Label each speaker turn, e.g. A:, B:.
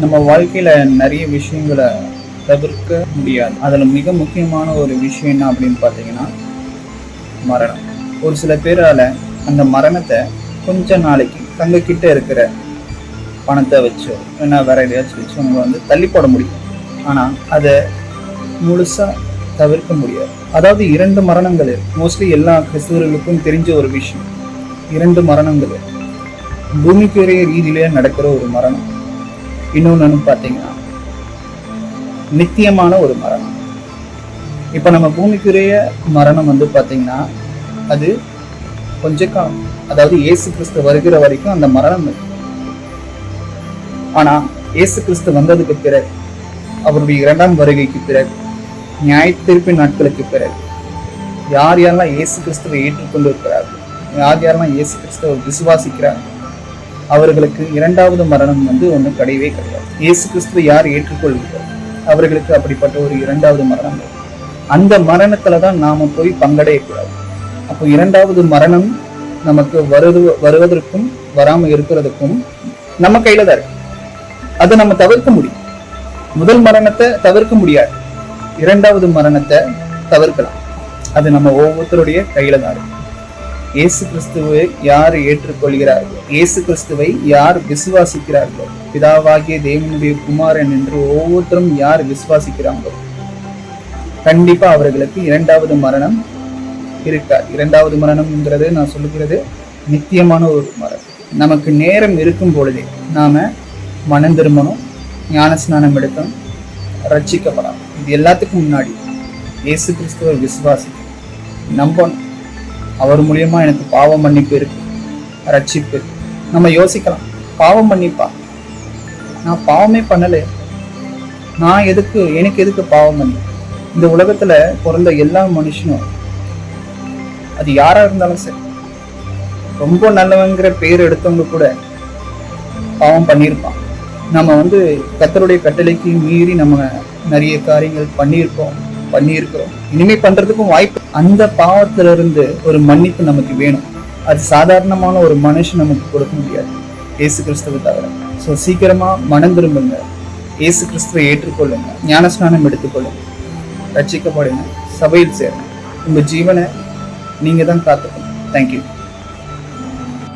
A: நம்ம வாழ்க்கையில நிறைய விஷயங்களை தவிர்க்க முடியாது. அதுல மிக முக்கியமான ஒரு விஷயம் என்ன அப்படின்னு பார்த்தீங்கன்னா மரணம். ஒரு சில பேரால அந்த மரணத்தை கொஞ்ச நாளைக்கு தங்க கிட்ட இருக்கிற பணத்தை வச்சோ இல்லைன்னா வேற எதையாச்சும் வச்சோ நம்ம தள்ளி போட முடியும். ஆனா அதை முழுசா தவிர்க்க முடியாது. அதாவது 2 மரணங்கள் மோஸ்ட்லி எல்லா கிறிஸ்தவர்களுக்கும் தெரிஞ்ச ஒரு விஷயம். 2 மரணங்கள் பூமிக்குரிய ரீதியிலே நடக்கிற ஒரு மரணம். இன்னொன்னு பார்த்தீங்கன்னா நித்தியமான ஒரு மரணம். இப்ப நம்ம பூமிக்குரிய மரணம் பார்த்தீங்கன்னா அது கொஞ்ச காலம், அதாவது இயேசு கிறிஸ்து வருகிற வரைக்கும் அந்த மரணம் இருக்கு. ஆனா இயேசு கிறிஸ்து வந்ததுக்கு பிறகு, அவருடைய 2ஆம் வருகைக்கு பிறகு, நியாய தீர்ப்பு நாட்களுக்கு பிறகு யார் யாரெல்லாம் இயேசு கிறிஸ்துவை ஏற்றுக்கொண்டு இருக்கிறார்கள், யார் யாரெல்லாம் இயேசு கிறிஸ்துவை விசுவாசிக்கிறார்கள், அவர்களுக்கு 2வது மரணம் ஒன்றும் கிடையவே கிடையாது. இயேசு கிறிஸ்துவை யார் ஏற்றுக்கொள்கிறார் அவர்களுக்கு அப்படிப்பட்ட ஒரு 2வது மரணம். அந்த மரணத்துலதான் நாம போய் பங்கடையக்கூடாது. அப்போ 2வது மரணம் நமக்கு வருவதற்கும் வராம இருக்கிறதுக்கும் நம்ம கையில தான் இருக்கு. அதை நம்ம தவிர்க்க முடியும். முதல் மரணத்தை தவிர்க்க முடியாது, 2வது மரணத்தை தவிர்க்கலாம். அது நம்ம ஒவ்வொருத்தருடைய கையில தான் இருக்கு. இயேசு கிறிஸ்துவை யார் ஏற்றுக்கொள்கிறார்கள், இயேசு கிறிஸ்துவை யார் விசுவாசிக்கிறார்கள், பிதாவாகிய தேவனுடைய குமாரன் என்று ஒவ்வொருத்தரும் யார் விசுவாசிக்கிறாங்களோ கண்டிப்பா அவர்களுக்கு 2வது மரணம் இருக்காது. 2வது மரணம்ங்கிறது நான் சொல்லுகிறது நித்தியமான ஒரு மரணம். நமக்கு நேரம் இருக்கும் பொழுதே நாம மனம் திரும்பணும், ஞான ஸ்நானம் எடுக்கணும், ரட்சிக்கப்படலாம். இது எல்லாத்துக்கும் முன்னாடி இயேசு கிறிஸ்துவை விசுவாசிக்கணும், நம்பணும். அவர் மூலியமா எனக்கு பாவ மன்னிப்பு இருக்கு, ரட்சிப்பு இருக்கு. நம்ம யோசிக்கலாம், பாவம் மன்னிப்பா, நான் பாவமே பண்ணல, எனக்கு எதுக்கு பாவம் மன்னிப்பு? இந்த உலகத்துல பிறந்த எல்லா மனுஷனும், அது யாரா இருந்தாலும் சரி, ரொம்ப நல்லவங்கிற பேர் எடுத்தவங்க கூட பாவம் பண்ணியிருப்பான். நம்ம கர்த்தருடைய கட்டளைக்கு மீறி நம்ம நிறைய காரியங்கள் பண்ணியிருக்கிறோம், இனிமே பண்றதுக்கும் வாய்ப்பு. அந்த பாவத்திலிருந்து ஒரு மன்னிப்பு நமக்கு வேணும். அது சாதாரணமான ஒரு மனுஷன் நமக்கு கொடுக்க முடியாது, இயேசு கிறிஸ்துவை தவிர. ஸோ சீக்கிரமா மனம் திரும்புங்க, இயேசு கிறிஸ்துவை ஏற்றுக்கொள்ளுங்க, ஞானஸ்நானம் எடுத்துக்கொள்ளுங்க, ரட்சிக்கப்படுங்க, சபையில் சேருங்க. உங்க ஜீவனை நீங்க தான் காத்துக்கணும். தேங்க்யூ.